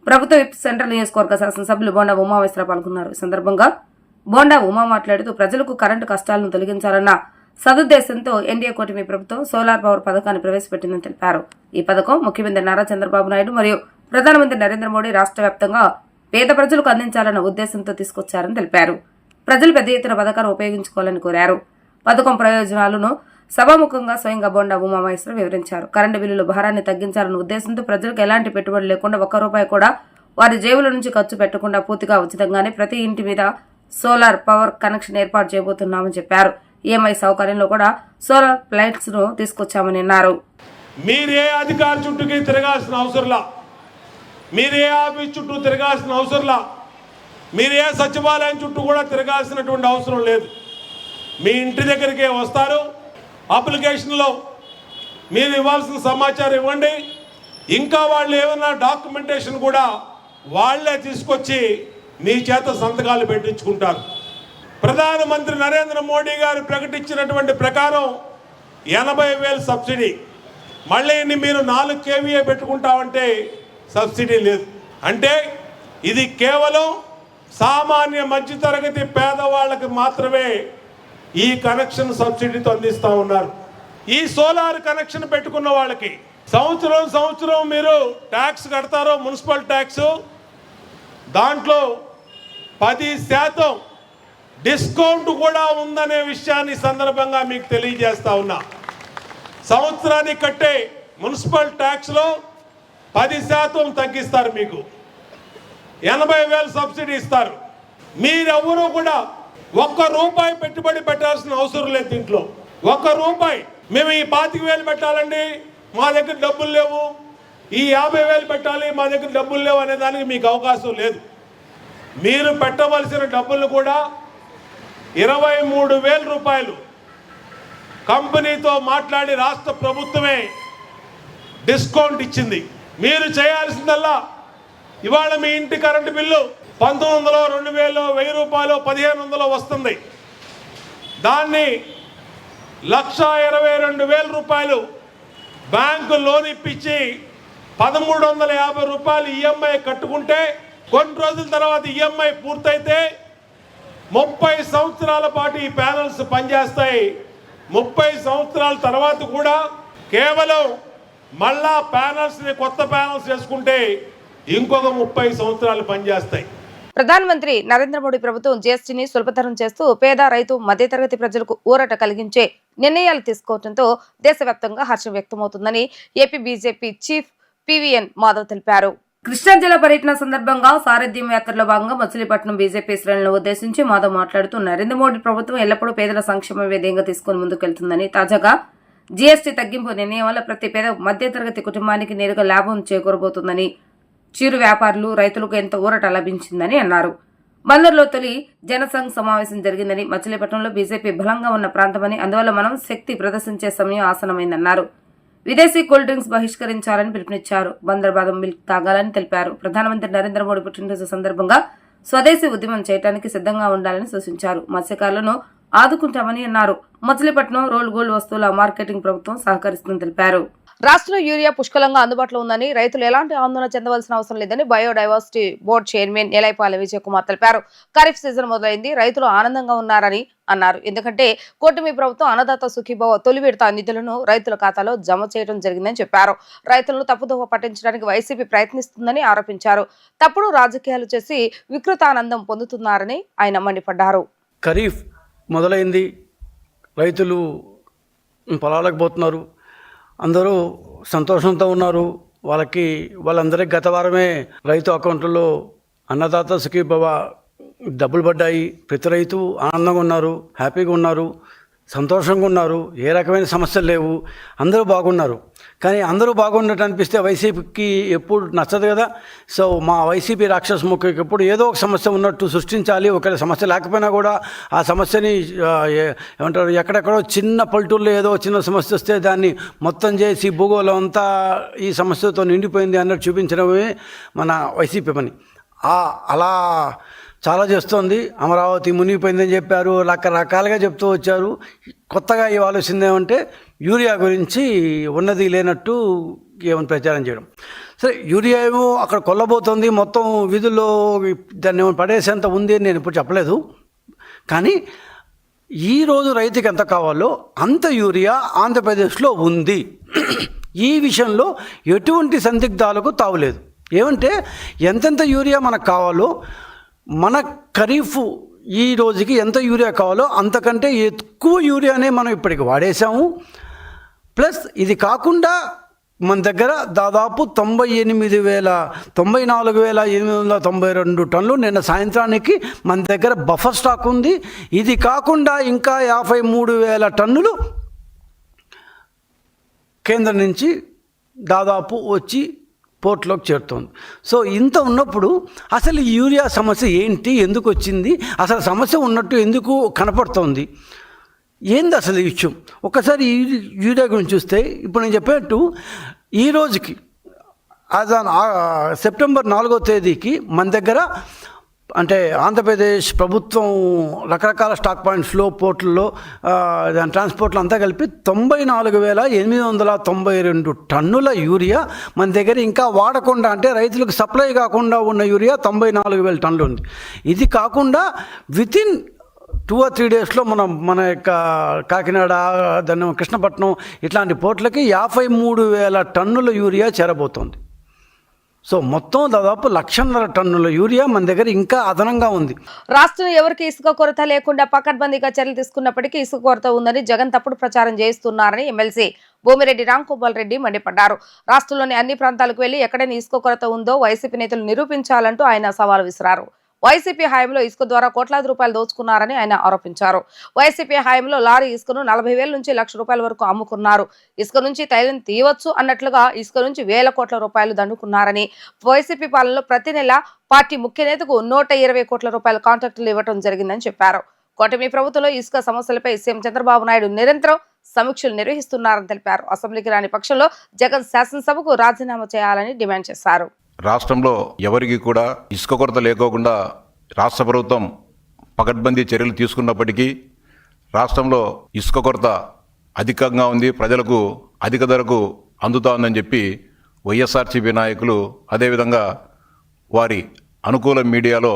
ప్రభుత్వ విప్ సెంట్రల్ నియోజకవర్గ శాసనసభ్యులు బొండా ఉమామహేశ్వరరావు పాల్గొన్నారు. ఈ సందర్భంగా బొండా ఉమా మాట్లాడుతూ ప్రజలకు కరెంటు కష్టాలను తొలగించాలన్న సదుద్దేశంతో ఎన్డీఏ కూటమి ప్రభుత్వం సోలార్ పవర్ పథకాన్ని ప్రవేశపెట్టిందని తెలిపారు. ఈ పథకం ముఖ్యమంత్రి నారా చంద్రబాబు నాయుడు మరియు ప్రధానమంత్రి నరేంద్ర మోడీ రాష్ట్ర వ్యాప్తంగా పేద ప్రజలకు అందించాలన్న ఉద్దేశంతో తీసుకొచ్చారని తెలిపారు. ప్రజలు పెద్ద ఎత్తున పథకాన్ని ఉపయోగించుకోవాలని కోరారు. పథకం ప్రయోజనాలను సభాముఖంగా స్వయంగా బొండా ఉమామహేశ్వరరావు వివరించారు. కరెంటు బిల్లుల భారాన్ని తగ్గించాలన్న ఉద్దేశంతో ప్రజలకు ఎలాంటి పెట్టుబడి లేకుండా ₹1 కూడా వారి జేబుల నుంచి ఖర్చు పెట్టకుండా పూర్తిగా ఉచితంగానే ప్రతి ఇంటి మీద సోలార్ పవర్ కనెక్షన్ ఏర్పాటు చేయబోతున్నామని చెప్పారు. ఈఎంఐ సౌకర్యంలో కూడా సోలార్ ప్లాంట్స్ ను తీసుకొచ్చామని అన్నారు. మీరే అధికారి చుట్టూకి తిరగాల్సిన అవసరంలా, మీరే ఆఫీస్ చుట్టూ తిరగాల్సిన అవసరంలా, మీరే సచివాలయం చుట్టూ కూడా తిరగాల్సినటువంటి అవసరం లేదు. మీ ఇంటి దగ్గరికే వస్తారు. అప్లికేషన్లో మీరు ఇవ్వాల్సిన సమాచారం ఇవ్వండి. ఇంకా వాళ్ళు ఏమైనా డాక్యుమెంటేషన్ కూడా వాళ్ళే తీసుకొచ్చి మీ చేత సంతకాలు పెట్టించుకుంటారు. ప్రధానమంత్రి నరేంద్ర మోడీ గారు ప్రకటించినటువంటి ప్రకారం 80,000 సబ్సిడీ. మళ్ళీ మీరు 4 KVA పెట్టుకుంటామంటే సబ్సిడీ లేదు. అంటే ఇది కేవలం సామాన్య మధ్యతరగతి పేదవాళ్ళకి మాత్రమే ఈ కనెక్షన్ సబ్సిడీతో అందిస్తూ ఉన్నారు. ఈ సోలార్ కనెక్షన్ పెట్టుకున్న వాళ్ళకి సంవత్సరం మీరు ట్యాక్స్ కడతారో, మున్సిపల్ ట్యాక్స్, దాంట్లో 10% డిస్కౌంట్ కూడా ఉందనే విషయాన్ని సందర్భంగా మీకు తెలియజేస్తా ఉన్నా. సంవత్సరానికి కట్టే మున్సిపల్ ట్యాక్స్లో 10% తగ్గిస్తారు. మీకు 80,000 సబ్సిడీ ఇస్తారు. మీరెవరూ కూడా ₹1 పెట్టుబడి పెట్టాల్సిన అవసరం లేదు. దీంట్లో ₹1 మేము ఈ 25,000 పెట్టాలండి, మా దగ్గర డబ్బులు లేవు, ఈ 50,000 పెట్టాలి, మా దగ్గర డబ్బులు లేవు అనే దానికి మీకు అవకాశం లేదు. మీరు పెట్టవలసిన డబ్బులు కూడా ₹23,000 కంపెనీతో మాట్లాడి రాష్ట్ర ప్రభుత్వమే డిస్కౌంట్ ఇచ్చింది. మీరు చేయాల్సిందల్లా ఇవాళ మీ ఇంటి కరెంటు బిల్లు 1,900, 2,000, ₹1,000, 1,500 వస్తుంది. దాన్ని ₹1,22,000 బ్యాంకు లోన్ ఇప్పించి 1350 రూపాయలు ఈఎంఐ కట్టుకుంటే కొన్ని రోజుల తర్వాత ఈఎంఐ పూర్తయితే 30 సంవత్సరాల పాటు ఈ ప్యానల్స్ పనిచేస్తాయి. 30 సంవత్సరాల తర్వాత కూడా కేవలం మళ్ళా ప్యానల్స్ని కొత్త ప్యానల్స్ చేసుకుంటే ఇంకొక 30 సంవత్సరాలు పనిచేస్తాయి. ప్రధానమంత్రి నరేంద్ర మోడీ ప్రభుత్వం జీఎస్టీని సులభతరం చేస్తూ పేద, రైతు, మధ్యతరగతి ప్రజలకు ఊరట కలిగించే నిర్ణయాలు తీసుకోవడంతో దేశవ్యాప్తంగా హర్షం వ్యక్తమవుతుందని AP BJP chief PVN Madhav తెలిపారు. కృష్ణా జిల్లా పర్యటన సందర్భంగా సారథ్యం యాత్రలో భాగంగా మచిలీపట్నం బీజేపీ శ్రేణులను ఉద్దేశించి మాధవ్ మాట్లాడుతూ నరేంద్ర మోడీ ప్రభుత్వం ఎల్లప్పుడూ పేదల సంక్షేమ వేదికగా తీసుకుని ముందుకెళ్తుందని, తాజాగా జీఎస్టీ తగ్గింపు నిర్ణయం వల్ల ప్రతి పేద మధ్యతరగతి కుటుంబానికి నేరుగా లాభం చేకూరబోతుందని, చిరు వ్యాపారులు, రైతులకు ఎంత ఊరట లభించిందని అన్నారు. బందర్లో తొలి జనసంఘ్ సమావేశం జరిగిందని, మచిలీపట్నంలో బీజేపీ బలంగా ఉన్న ప్రాంతమని, అందువల్ల మనం శక్తి ప్రదర్శించే సమయం ఆసనమైందన్నారు. విదేశీ కూల్ డ్రింక్స్ బహిష్కరించాలని పిలుపునిచ్చారు. బందర్ బాదం మిల్క్ తాగాలని తెలిపారు. ప్రధానమంత్రి నరేంద్ర మోడీ పుట్టినరోజు సందర్భంగా స్వదేశీ ఉద్యమం చేయడానికి సిద్ధంగా ఉండాలని సూచించారు. మత్స్యకారులను ఆదుకుంటామని అన్నారు. మచిలీపట్నం రోల్ గోల్డ్ వస్తువుల మార్కెటింగ్ ప్రభుత్వం సహకరిస్తుందని తెలిపారు. రాష్ట్రంలో యూరియా పుష్కలంగా అందుబాటులో ఉందని, రైతులు ఎలాంటి ఆందోళన చెందవలసిన అవసరం లేదని biodiversity board chairman Elaipala Vijay Kumar తెలిపారు. ఖరీఫ్ సీజన్ మొదలైంది, రైతులు ఆనందంగా ఉన్నారని అన్నారు. ఎందుకంటే కూటమి ప్రభుత్వం అన్నదాత సుఖీభవ తొలి విడత నిధులను రైతుల ఖాతాలో జమ చేయడం జరిగిందని చెప్పారు. రైతులను తప్పుదోవ పట్టించడానికి వైసీపీ ప్రయత్నిస్తుందని ఆరోపించారు. తప్పుడు రాజకీయాలు చేసి వికృతానందం పొందుతున్నారని ఆయన మండిపడ్డారు. ఖరీఫ్ మొదలైంది, రైతులు పొలాలకు పోతున్నారు, అందరూ సంతోషంతో ఉన్నారు. వాళ్ళందరికీ గత వారమే రైతు అకౌంట్లలో అన్నదాత సుఖీభవ డబ్బులు పడ్డాయి. ప్రతి రైతు ఆనందంగా ఉన్నారు, హ్యాపీగా ఉన్నారు, సంతోషంగా ఉన్నారు. ఏ రకమైన సమస్యలు లేవు, అందరూ బాగున్నారు. కానీ అందరూ బాగున్నట్టు అనిపిస్తే వైసీపీకి ఎప్పుడు నచ్చదు కదా. సో మా వైసీపీ రాక్షస ముఖకి ఎప్పుడు ఏదో ఒక సమస్య ఉన్నట్టు సృష్టించాలి. ఒకవేళ సమస్య లేకపోయినా కూడా ఆ సమస్యని ఏమంటారు, ఎక్కడెక్కడో చిన్న పల్లెటూరులో ఏదో చిన్న సమస్య వస్తే దాన్ని మొత్తం చేసి భూగోళం అంతా ఈ సమస్యతో నిండిపోయింది అన్నట్టు చూపించడమే మన వైసీపీ పని. అలా చాలా చేస్తోంది. అమరావతి మునిగిపోయిందని చెప్పారు, రకరకాలుగా చెప్తూ వచ్చారు. కొత్తగా ఇవ్వాల్సిందేమంటే యూరియా గురించి ఉన్నది లేనట్టు ఏమని ప్రచారం చేయడం. సరే, యూరియా ఏమో అక్కడ కొల్లబోతోంది, మొత్తం వీధుల్లో దాన్ని ఏమో పడేసేంత ఉంది అని నేను ఇప్పుడు చెప్పలేదు. కానీ ఈరోజు రైతుకి ఎంత కావాలో అంత యూరియా ఆంధ్రప్రదేశ్లో ఉంది. ఈ విషయంలో ఎటువంటి సందిగ్ధాలకు తావులేదు. ఏమంటే ఎంతెంత యూరియా మనకు కావాలో, మన ఖరీఫ్ ఈ రోజుకి ఎంత యూరియా కావాలో అంతకంటే ఎక్కువ యూరియానే మనం ఇప్పటికి వాడేసాము. ప్లస్ ఇది కాకుండా మన దగ్గర దాదాపు 94,892 టన్నులు నిన్న సాయంత్రానికి మన దగ్గర బఫర్ స్టాక్ ఉంది. ఇది కాకుండా ఇంకా 53,000 టన్నులు కేంద్రం నుంచి దాదాపు వచ్చి పోర్ట్లోకి చేరుతోంది. సో ఇంత ఉన్నప్పుడు అసలు ఈ యూరియా సమస్య ఏంటి, ఎందుకు వచ్చింది, అసలు సమస్య ఉన్నట్టు ఎందుకు కనపడుతోంది, ఏంది అసలు ఈ విషయం? ఒక్కసారి ఈ యూరియా గురించి చూస్తే ఇప్పుడు నేను చెప్పినట్టు ఈ రోజుకి సెప్టెంబర్ 4వ తేదీకి మన దగ్గర అంటే ఆంధ్రప్రదేశ్ ప్రభుత్వం రకరకాల స్టాక్ పాయింట్స్లో, పోర్టుల్లో, దాని ట్రాన్స్పోర్ట్లో అంతా కలిపి 94,892 టన్నుల యూరియా మన దగ్గర ఇంకా వాడకుండా, అంటే రైతులకు సప్లై కాకుండా ఉన్న యూరియా 94,000 టన్నులు ఉంది. ఇది కాకుండా వితిన్ 2 or 3 డేస్లో మన యొక్క కాకినాడ, దాని కృష్ణపట్నం ఇట్లాంటి పోర్టులకి 53,000 టన్నుల యూరియా చేరబోతోంది. సో మొత్తం దాదాపు 1,00,000 టన్నుల యూరియా మన దగ్గర ఇంకా అదనంగా ఉంది. రాష్ట్రంలో ఎవరికి ఇసుక కొరత లేకుండా పకడ్బందీగా చర్యలు తీసుకున్నప్పటికీ ఇసుక కొరత ఉందని జగన్ తప్పుడు ప్రచారం చేస్తున్నారని ఎమ్మెల్సీ భూమిరెడ్డి రాంగోపాల్ రెడ్డి మండిపడ్డారు. రాష్ట్రంలోని అన్ని ప్రాంతాలకు వెళ్లి ఎక్కడైనా ఇసుక కొరత ఉందో వైసీపీ నేతలు నిరూపించాలంటూ ఆయన సవాల్ విసిరారు. వైసీపీ హయాంలో ఇసుక ద్వారా కోట్లాది రూపాయలు దోచుకున్నారని ఆయన ఆరోపించారు. వైసీపీ హయాంలో లారీ ఇసుకను 40,000 నుంచి ₹1,00,000 వరకు అమ్ముకున్నారు. ఇసుక నుంచి తైలం తీయవచ్చు అన్నట్లుగా ఇసుక నుంచి వేల కోట్ల రూపాయలు దండుకున్నారని, వైసీపీ పాలనలో ప్రతి నెల పార్టీ ముఖ్య నేతకు 120 కోట్ల రూపాయల కాంట్రాక్టులు ఇవ్వడం జరిగిందని చెప్పారు. కూటమి ప్రభుత్వంలో ఇసుక సమస్యలపై సీఎం చంద్రబాబు నాయుడు నిరంతరం సమీక్షలు నిర్వహిస్తున్నారని తెలిపారు. అసెంబ్లీకి రాని పక్షంలో జగన్ శాసనసభకు రాజీనామా చేయాలని డిమాండ్ చేశారు. రాష్ట్రంలో ఎవరికి కూడా ఇసుక కొరత లేకోకుండా రాష్ట్ర ప్రభుత్వం పకడ్బందీ చర్యలు తీసుకున్నప్పటికీ రాష్ట్రంలో ఇసుక కొరత అధికంగా ఉంది. ప్రజలకు అధిక ధరకు అందుతోందని చెప్పి వైఎస్ఆర్సీపీ నాయకులు అదేవిధంగా వారి అనుకూల మీడియాలో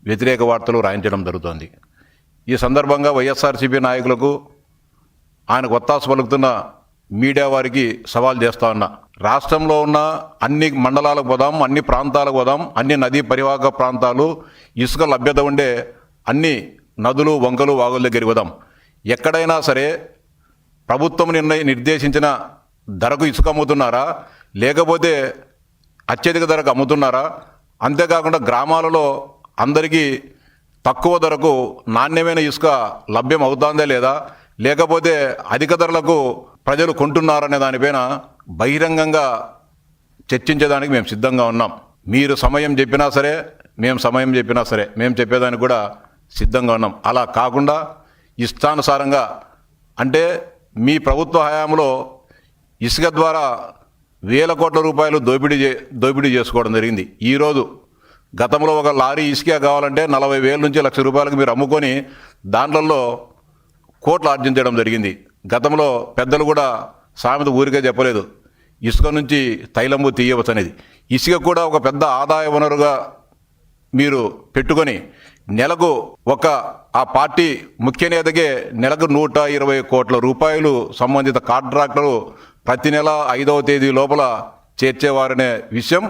వ్యతిరేక వార్తలు రాయించడం జరుగుతోంది. ఈ సందర్భంగా వైఎస్ఆర్సీపీ నాయకులకు ఆయనకు ఒత్తాసు పలుకుతున్న మీడియా వారికి సవాల్ చేస్తా ఉన్నా. రాష్ట్రంలో ఉన్న అన్ని మండలాలకు పోదాం, అన్ని ప్రాంతాలకు పోదాం, అన్ని నదీ పరివాహక ప్రాంతాలు, ఇసుక లభ్యత ఉండే అన్ని నదులు, వంకలు, వాగుల దగ్గరికి పోదాం. ఎక్కడైనా సరే ప్రభుత్వం నిర్దేశించిన ధరకు ఇసుక అమ్ముతున్నారా, లేకపోతే అత్యధిక ధరకు అమ్ముతున్నారా? అంతేకాకుండా గ్రామాలలో అందరికీ తక్కువ ధరకు నాణ్యమైన ఇసుక లభ్యం అవుతుందా లేదా, లేకపోతే అధిక ధరలకు ప్రజలు కొంటున్నారనే దానిపైన బహిరంగంగా చర్చించేదానికి మేము సిద్ధంగా ఉన్నాం. మీరు సమయం చెప్పినా సరే, సమయం చెప్పినా సరే మేము చెప్పేదానికి కూడా సిద్ధంగా ఉన్నాం. అలా కాకుండా ఇష్టానుసారంగా, అంటే మీ ప్రభుత్వ హయాంలో ఇసుక ద్వారా వేల కోట్ల రూపాయలు దోపిడీ చేసుకోవడం జరిగింది. ఈరోజు గతంలో ఒక లారీ ఇసుక కావాలంటే 40,000 నుంచి 1,00,000 రూపాయలకు మీరు అమ్ముకొని దాంట్లో కోట్లు ఆర్జించడం జరిగింది. గతంలో పెద్దలు కూడా సామెత ఊరికే చెప్పలేదు, ఇసుక నుంచి తైలము తీయవచ్చు అనేది. ఇసుక కూడా ఒక పెద్ద ఆదాయ వనరుగా మీరు పెట్టుకొని నెలకు ఆ పార్టీ ముఖ్య నేతకే నెలకు 120 కోట్ల రూపాయలు సంబంధిత కాంట్రాక్టరు ప్రతి నెల 5వ తేదీ లోపల చేర్చేవారనే విషయం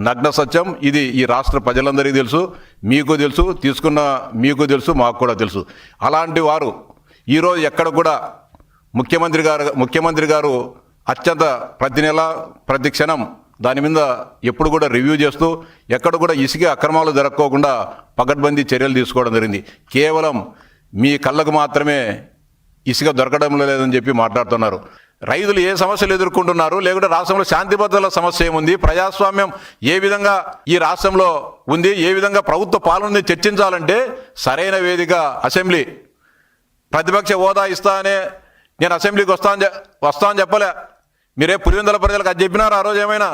నగ్న సత్యం. ఇది ఈ రాష్ట్ర ప్రజలందరికీ తెలుసు, మీకు తెలుసు, తీసుకున్న మీకు తెలుసు, మాకు కూడా తెలుసు. అలాంటి వారు ఈరోజు ఎక్కడ కూడా ముఖ్యమంత్రి గారు అత్యంత ప్రతి నెల ప్రతి క్షణం దాని మీద ఎప్పుడు కూడా రివ్యూ చేస్తూ ఎక్కడ కూడా ఇసుక అక్రమాలు జరగకోకుండా పకడ్బందీ చర్యలు తీసుకోవడం జరిగింది. కేవలం మీ కళ్ళకు మాత్రమే ఇసుక దొరకడం లేదని చెప్పి మాట్లాడుతున్నారు. రైతులు ఏ సమస్యలు ఎదుర్కొంటున్నారు, లేకుంటే రాష్ట్రంలో శాంతి భద్రతల సమస్య ఏముంది, ప్రజాస్వామ్యం ఏ విధంగా ఈ రాష్ట్రంలో ఉంది, ఏ విధంగా ప్రభుత్వ పాలనని చర్చించాలంటే సరైన వేదిక అసెంబ్లీ. ప్రతిపక్ష హోదా ఇస్తానే నేను అసెంబ్లీకి వస్తానని చెప్పలే. మీరే పులివెందుల ప్రజలకు అది చెప్పినారు ఆ రోజు ఏమైనా?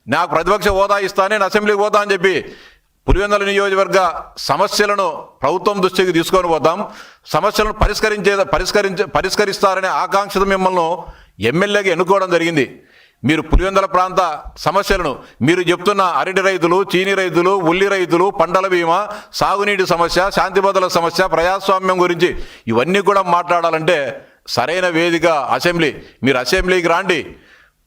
నాకు ప్రతిపక్ష హోదా ఇస్తా, నేను అసెంబ్లీకి పోతా అని చెప్పి పులివెందుల నియోజకవర్గ సమస్యలను ప్రభుత్వం దృష్టికి తీసుకొని పోతాం, సమస్యలను పరిష్కరిస్తారనే ఆకాంక్షతో మిమ్మల్ని ఎమ్మెల్యేగా ఎన్నుకోవడం జరిగింది. మీరు పులివెందుల ప్రాంత సమస్యలను, మీరు చెప్తున్న అరటి రైతులు, చీనీ రైతులు, ఉల్లి రైతులు, పంటల బీమా, సాగునీటి సమస్య, శాంతి భద్రతల సమస్య, ప్రజాస్వామ్యం గురించి ఇవన్నీ కూడా మాట్లాడాలంటే సరైన వేదిక అసెంబ్లీ. మీరు అసెంబ్లీకి రాండి,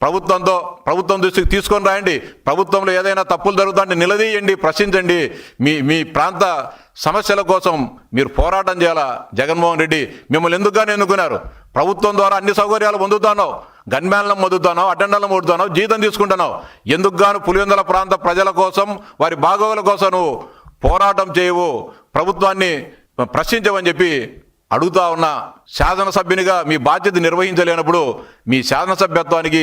ప్రభుత్వం దృష్టికి తీసుకొని రాయండి. ప్రభుత్వంలో ఏదైనా తప్పులు జరుగుతుంటే నిలదీయండి, ప్రశ్నించండి. మీ ప్రాంత సమస్యల కోసం మీరు పోరాటం చేయాలా. జగన్మోహన్ రెడ్డి మిమ్మల్ని ఎందుకుగానే ఎన్నుకున్నారు? ప్రభుత్వం ద్వారా అన్ని సౌకర్యాలు పొందుతున్నావు, గన్మ్యాన్లను పొందుతున్నావు, అటెండర్లను పొందుతున్నావు, జీతం తీసుకుంటున్నావు. ఎందుకుగాను పులివెందుల ప్రాంత ప్రజల కోసం, వారి బాగోగుల కోసం నువ్వు పోరాటం చేయవు, ప్రభుత్వాన్ని ప్రశ్నించవని చెప్పి అడుగుతా ఉన్నా. శాసనసభ్యునిగా మీ బాధ్యత నిర్వహించలేనప్పుడు మీ శాసనసభ్యత్వానికి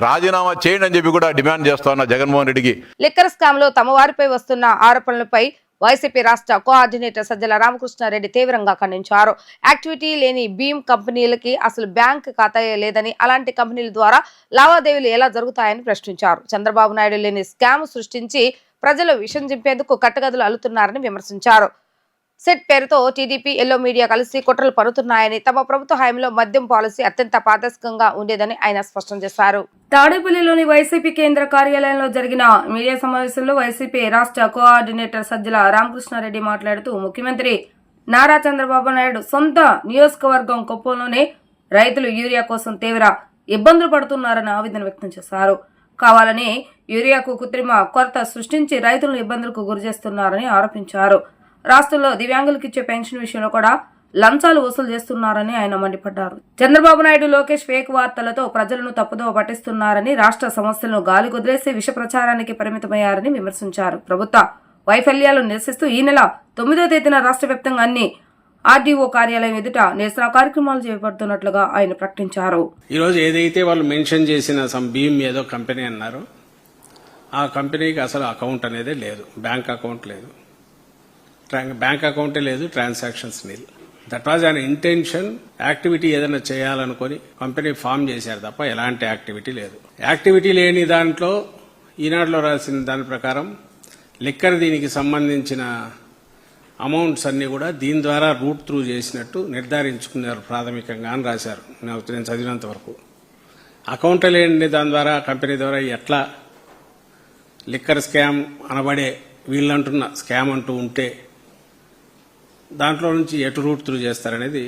రాజీనామా చేయండి అని చెప్పి కూడా డిమాండ్ చేస్తా ఉన్నా జగన్మోహన్ రెడ్డికి. లిక్కర్ స్కామ్ లో తమ వారిపై వస్తున్న ఆరోపణలపై వైసీపీ రాష్ట్ర కోఆర్డినేటర్ సజ్జల రామకృష్ణారెడ్డి తీవ్రంగా ఖండించారు. యాక్టివిటీ లేని భీమ్ కంపెనీలకి అసలు బ్యాంక్ ఖాతాయే లేదని, అలాంటి కంపెనీల ద్వారా లావాదేవీలు ఎలా జరుగుతాయని ప్రశ్నించారు. చంద్రబాబు నాయుడు లేని స్కామ్ సృష్టించి ప్రజలు విషం చింపేందుకు కట్టగదులు అల్లుతున్నారని విమర్శించారు. సెట్ పేరుతో టీడీపీ, ఎల్లో మీడియా కలిసి కుట్రలు పన్నుతున్నాయని, తమ ప్రభుత్వ హయాంలో మద్యం పాలసీ అత్యంత పారదర్శకంగా ఉండేదని ఆయన స్పష్టం చేశారు. తాడేపల్లిలోని వైసీపీ కేంద్ర కార్యాలయంలో జరిగిన మీడియా సమావేశంలో వైసీపీ రాష్ట్ర కోఆర్డినేటర్ సజ్జల రామకృష్ణారెడ్డి మాట్లాడుతూ, ముఖ్యమంత్రి నారా చంద్రబాబు నాయుడు సొంత నియోజకవర్గం కొప్పంలోనే రైతులు యూరియా కోసం తీవ్ర ఇబ్బందులు పడుతున్నారని ఆవేదన వ్యక్తం చేశారు. కావాలని యూరియాకు కృత్రిమ కొరత సృష్టించి రైతులను ఇబ్బందులకు గురిచేస్తున్నారని ఆరోపించారు. రాష్ట్రంలో దివ్యాంగులకు ఇచ్చే పెన్షన్ విషయంలో కూడా లంచాలు వసూలు చేస్తున్నారని ఆయన మండిపడ్డారు. చంద్రబాబు నాయుడు, లోకేష్ ఫేక్ వార్తలతో ప్రజలను తప్పుదోవ పట్టిస్తున్నారని, రాష్ట్ర సమస్యలను గాలి కుదిలేసి విష ప్రచారానికి పరిమితమయ్యారని విమర్శించారు. ప్రభుత్వ వైఫల్యాలను నిరసిస్తూ ఈ నెల 9వ తేదీన రాష్ట్ర వ్యాప్తంగా అన్ని ఆర్డీఓ కార్యాలయం ఎదుట నిరసన కార్యక్రమాలు చేపడుతున్నట్లుగా ఆయన ప్రకటించారు. ఈరోజు ఏదైతే వాళ్ళు మెన్షన్ చేసిన భీమ్ ఏదో కంపెనీ అన్నారు, ఆ కంపెనీకి అసలు అకౌంట్ అనేది లేదు, బ్యాంక్ అకౌంట్ లేదు, బ్యాంక్ అకౌంటే లేదు, transactions nil. That was an intention. Activity ఏదైనా చేయాలనుకుని కంపెనీ ఫామ్ చేశారు తప్ప ఎలాంటి యాక్టివిటీ లేదు. యాక్టివిటీ లేని దాంట్లో ఈనాడులో రాసిన దాని ప్రకారం లిక్కర్ దీనికి సంబంధించిన అమౌంట్స్ అన్ని కూడా దీని ద్వారా రూట్ త్రూ చేసినట్టు నిర్ధారించుకున్నారు ప్రాథమికంగా అని రాశారు నేను చదివినంత వరకు. అకౌంట్ లేని దాని ద్వారా కంపెనీ ద్వారా ఎట్లా లిక్కర్ స్కామ్ అనబడే వీళ్ళంటున్న స్కామ్ అంటూ ఉంటే దాంట్లో నుంచి ఎటు రూట్ త్రూ చేస్తారనేది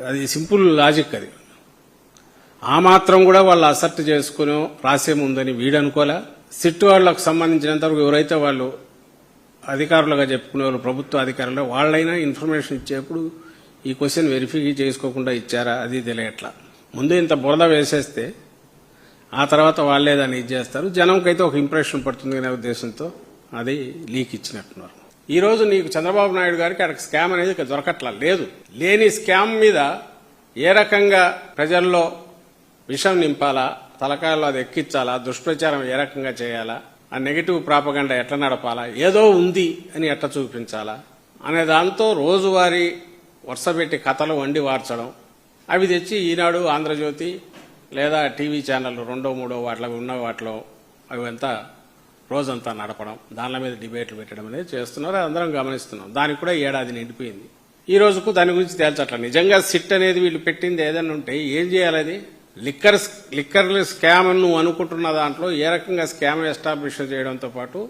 అది సింపుల్ లాజిక్. అది ఆ మాత్రం కూడా వాళ్ళు అసెప్ట్ చేసుకుని రాసేముందని వీడు అనుకోలే. సిట్ వాళ్లకు సంబంధించినంతవరకు ఎవరైతే వాళ్ళు అధికారులుగా చెప్పుకునేవారు ప్రభుత్వ అధికారులు వాళ్ళైనా ఇన్ఫర్మేషన్ ఇచ్చేప్పుడు ఈ క్వశ్చన్ వెరిఫై చేసుకోకుండా ఇచ్చారా అది తెలియట్లా. ముందు ఇంత బురద వేసేస్తే ఆ తర్వాత వాళ్ళే దాన్ని ఇచ్చేస్తారు, జనంకైతే ఒక ఇంప్రెషన్ పడుతుంది అనే ఉద్దేశంతో అది లీక్ ఇచ్చినట్టున్నారు. ఈ రోజు నీకు చంద్రబాబు నాయుడు గారికి అక్కడ స్కామ్ అనేది దొరకట్లా లేదు. లేని స్కామ్ మీద ఏ రకంగా ప్రజల్లో విషం నింపాలా, తలకాయల్లో అది ఎక్కించాలా, దుష్ప్రచారం ఏ రకంగా చేయాలా, ఆ నెగిటివ్ ప్రాపగండా ఎట్లా నడపాలా, ఏదో ఉంది అని ఎట్లా చూపించాలా అనే దాంతో రోజువారీ వరుసపెట్టి కథలు వండి వార్చడం, అవి తెచ్చి ఈనాడు, ఆంధ్రజ్యోతి లేదా టీవీ ఛానల్ 2, 3 వాటిలో ఉన్న వాటిలో అవంతా రోజంతా నడపడం, దానిల మీద డిబేట్లు పెట్టడం అనేది చేస్తున్నారు. అందరం గమనిస్తున్నాం. దానికి కూడా ఏడాది నిండిపోయింది. ఈ రోజుకు దాని గురించి తేల్చట్ల. నిజంగా సిట్ అనేది వీళ్ళు పెట్టింది ఏదైనా ఉంటే ఏం చేయాలి? అది లిక్కర్ స్కామ్ నువ్వు అనుకుంటున్న దాంట్లో ఏ రకంగా స్కామ్ ఎస్టాబ్లిష్ చేయడంతో పాటు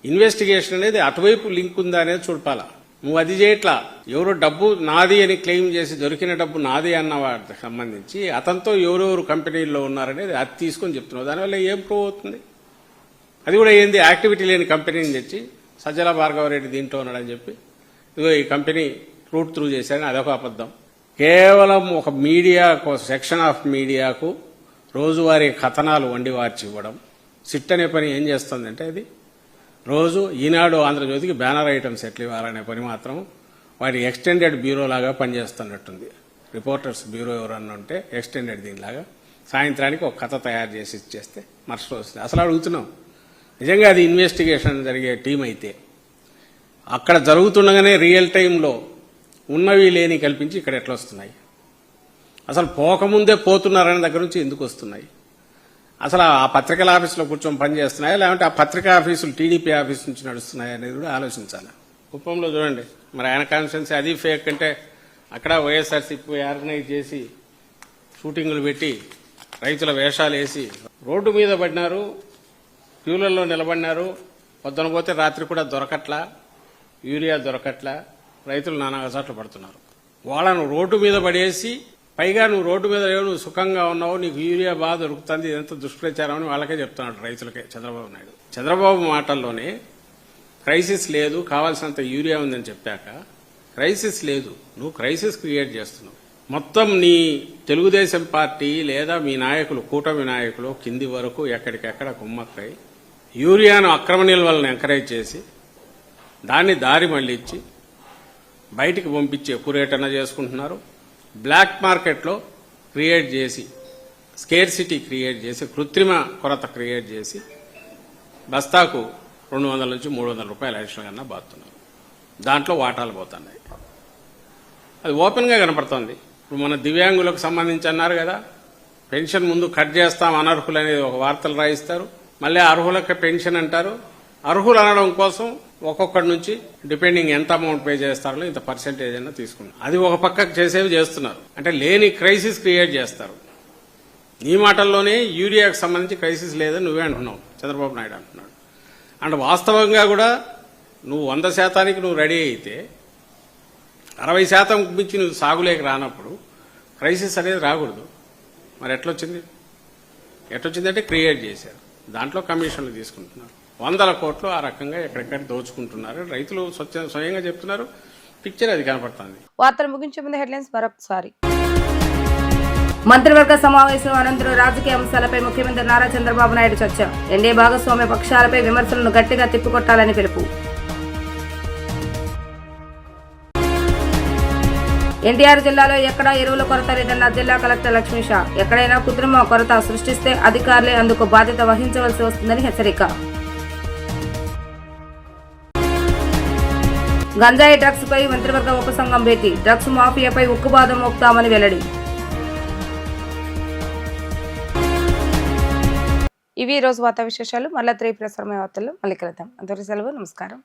ఇన్వెస్టిగేషన్ అనేది అటువైపు లింక్ ఉందా అనేది చూడాలా. నువ్వు అది చేయట్లా. ఎవరో డబ్బు నాది అని క్లెయిమ్ చేసి దొరికిన డబ్బు నాది అన్న వాటికి సంబంధించి అతనితో ఎవరెవరు కంపెనీల్లో ఉన్నారనేది అది తీసుకొని చెప్తున్నావు. దానివల్ల ఏం ప్రూవ్ అవుతుంది? అది కూడా ఏంది, యాక్టివిటీ లేని కంపెనీని తెచ్చి సజ్జల భార్గవరెడ్డి దీంట్లో ఉన్నాడని చెప్పి ఇదిగో ఈ కంపెనీ రూట్ త్రూ చేశారని అదొక అబద్ధం. కేవలం ఒక మీడియాకు, సెక్షన్ ఆఫ్ మీడియాకు రోజువారీ కథనాలు వండి వార్చి ఇవ్వడం. సిట్ అనే పని ఏం చేస్తుందంటే అది రోజు ఈనాడు, ఆంధ్రజ్యోతికి బ్యానర్ ఐటమ్స్ ఎట్లు ఇవ్వాలనే పని మాత్రం వాటి ఎక్స్టెండెడ్ బ్యూరో లాగా పనిచేస్తున్నట్టుంది. రిపోర్టర్స్ బ్యూరో ఎవరన్నా ఉంటే ఎక్స్టెండెడ్ దీనిలాగా సాయంత్రానికి ఒక కథ తయారు చేసి ఇచ్చేస్తే మరుసటి వస్తుంది. అసలు అడుగుతున్నాం, నిజంగా అది ఇన్వెస్టిగేషన్ జరిగే టీం అయితే అక్కడ జరుగుతుండగానే రియల్ టైంలో ఉన్నవి లేని కల్పించి ఇక్కడ ఎట్లా వస్తున్నాయి? అసలు పోకముందే పోతున్నారనే దగ్గర నుంచి ఎందుకు వస్తున్నాయి? అసలు ఆ పత్రికల ఆఫీసులో కూర్చొని పనిచేస్తున్నాయా, లేదంటే ఆ పత్రికా ఆఫీసులు టీడీపీ ఆఫీస్ నుంచి నడుస్తున్నాయా అనేది కూడా ఆలోచించాలి. కుప్పంలో చూడండి, మరి ఆయన కాన్స్టిట్యున్సీ అది ఫేక్ అంటే అక్కడ వైఎస్ఆర్సీపీ ఆర్గనైజ్ చేసి షూటింగులు పెట్టి రైతుల వేషాలు వేసి రోడ్డు మీద పడినారు, క్యూలలో నిలబడినారు. పొద్దున పోతే రాత్రి కూడా దొరకట్లా, యూరియా దొరకట్లా, రైతులు నానా అసాట్లు పడుతున్నారు. వాళ్ళను రోడ్డు మీద పడేసి పైగా నువ్వు రోడ్డు మీద లేవు, నువ్వు సుఖంగా ఉన్నావు, నీకు యూరియా బాగా దొరుకుతుంది, ఇదంతా దుష్ప్రచారం అని వాళ్ళకే చెప్తున్నాడు, రైతులకే చంద్రబాబు నాయుడు. చంద్రబాబు మాటల్లోనే క్రైసిస్ లేదు, కావాల్సినంత యూరియా ఉందని చెప్పాక క్రైసిస్ లేదు, నువ్వు క్రైసిస్ క్రియేట్ చేస్తున్నావు. మొత్తం నీ తెలుగుదేశం పార్టీ లేదా మీ నాయకులు, కూటమి నాయకులు కింది వరకు ఎక్కడికెక్కడ కుమ్మక్కై యూరియాను అక్రమ నిల్వలను ఎంకరేజ్ చేసి దాన్ని దారి మళ్లించి బయటికి పంపించి ఎక్కువ రేటన్నా చేసుకుంటున్నారు. బ్లాక్ మార్కెట్లో క్రియేట్ చేసి, స్కేర్సిటీ క్రియేట్ చేసి, కృత్రిమ కొరత క్రియేట్ చేసి బస్తాకు 200 నుంచి 300 రూపాయలు అడిషనల్ కన్నా బాతున్నారు. దాంట్లో వాటాలు పోతున్నాయి. అది ఓపెన్గా కనపడుతోంది. ఇప్పుడు మన దివ్యాంగులకు సంబంధించి అన్నారు కదా, పెన్షన్ ముందు కట్ చేస్తాం అనర్హులు అనేది ఒక వార్తలు రాయిస్తారు, మళ్ళీ అర్హులకు పెన్షన్ అంటారు. అర్హులు అనడం కోసం ఒక్కొక్కటి నుంచి డిపెండింగ్ ఎంత అమౌంట్ పే చేస్తారో ఇంత పర్సెంటేజ్ అయినా తీసుకున్నారు. అది ఒక పక్కకు చేసేవి చేస్తున్నారు. అంటే లేని క్రైసిస్ క్రియేట్ చేస్తారు. నీ మాటల్లోనే యూరియాకు సంబంధించి క్రైసిస్ లేదని నువ్వే అంటున్నావు, చంద్రబాబు నాయుడు అంటున్నాడు. అంటే వాస్తవంగా కూడా నువ్వు 100% నువ్వు రెడీ అయితే 60% మించి నువ్వు సాగులేక రానప్పుడు క్రైసిస్ అనేది రాకూడదు. మరి ఎట్లొచ్చిందంటే క్రియేట్ చేశారు. దాంట్లో కమిషన్లు తీసుకుంటున్నారు. 100 కోట్లు ఆ రకంగా ఎక్కడెక్కడ దోచుకుంటున్నారు. రైతులు స్వయంగా చెప్తున్నారు. పిక్చర్ అది కనపడుతుంది. వార్తలు ముగించే ముందు హెడ్లైన్స్ మరొకసారి. మంత్రివర్గ సమావేశం అనంతరం రాజకీయ అంశాలపై ముఖ్యమంత్రి నారా చంద్రబాబు నాయుడు చర్చ. ఎన్డీఏ భాగస్వామ్య పక్షాలపై విమర్శలను గట్టిగా తిప్పికొట్టాలని పిలుపు. ఎన్టీఆర్ జిల్లాలో ఎక్కడా ఎరువుల కొరత లేదన్న జిల్లా కలెక్టర్ లక్ష్మీష. ఎక్కడైనా కృత్రిమ కొరత సృష్టిస్తే అధికారులే అందుకు బాధ్యత వహించవలసి వస్తుందని హెచ్చరిక. గంజాయి డ్రగ్స్ పై మంత్రివర్గ ఉపసంఘం భేటీ. డ్రగ్స్ మాఫియాపై ఉక్కుబాదం మోపుతామని వెల్లడి. ఇవి ఈ రోజు వార్తా విశేషాలు. మళ్ళా 3 ప్రసారమైన వార్తల్లో మళ్ళీ కలుద్దాం. అందరికీ సెలవు. నమస్కారం.